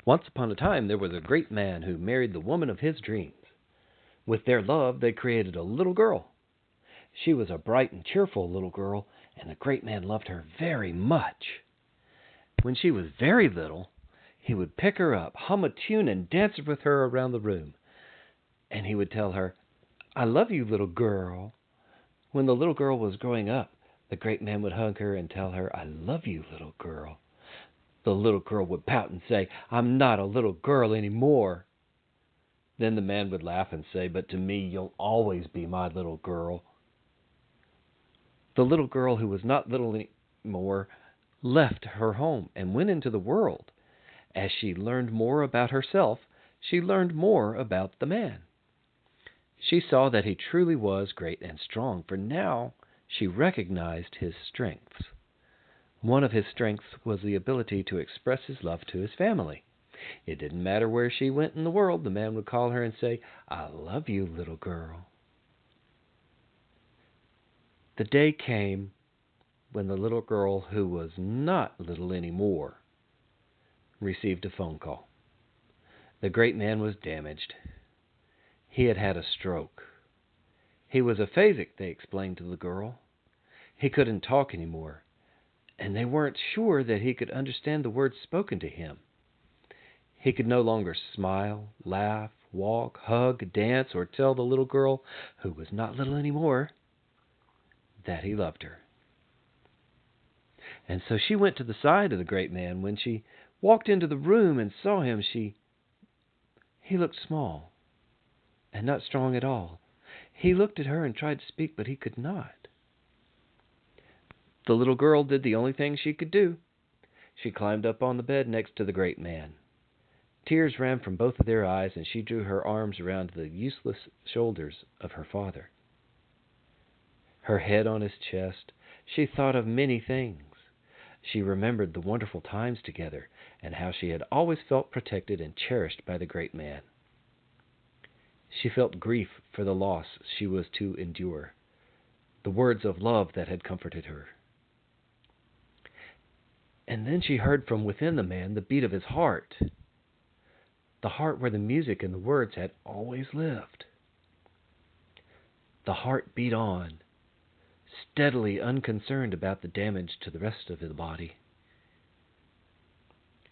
Once upon a time there was a great man who married the woman of his dreams. With their love they created a little girl. She was a bright and cheerful little girl, and the great man loved her very much. When she was very little, he would pick her up, hum a tune, and dance with her around the room. And he would tell her, "I love you, little girl." When the little girl was growing up, the great man would hug her and tell her, "I love you, little girl." The little girl would pout and say, "I'm not a little girl anymore." Then the man would laugh and say, "But to me, you'll always be my little girl." The little girl who was not little anymore left her home and went into the world. As she learned more about herself, she learned more about the man. She saw that he truly was great and strong, for now she recognized his strengths. One of his strengths was the ability to express his love to his family. It didn't matter where she went in the world, the man would call her and say, "I love you, little girl." The day came when the little girl, who was not little anymore, received a phone call. The great man was damaged. He had had a stroke. He was aphasic, they explained to the girl. He couldn't talk anymore, and they weren't sure that he could understand the words spoken to him. He could no longer smile, laugh, walk, hug, dance, or tell the little girl, who was not little anymore, that he loved her. And so she went to the side of the great man. When she walked into the room and saw him, he looked small and not strong at all. He looked at her and tried to speak, but he could not. The little girl did the only thing she could do. She climbed up on the bed next to the great man. Tears ran from both of their eyes, and she drew her arms around the useless shoulders of her father. Her head on his chest, she thought of many things. She remembered the wonderful times together, and how she had always felt protected and cherished by the great man. She felt grief for the loss she was to endure, the words of love that had comforted her. And then she heard from within the man the beat of his heart, the heart where the music and the words had always lived. The heart beat on, steadily unconcerned about the damage to the rest of the body.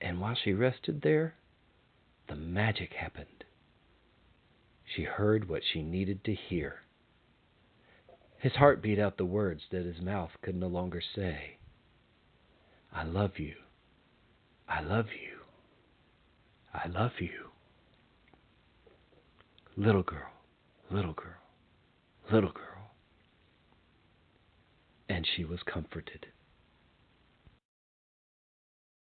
And while she rested there, the magic happened. She heard what she needed to hear. His heart beat out the words that his mouth could no longer say. "I love you. I love you. I love you. Little girl, little girl, little girl." And she was comforted.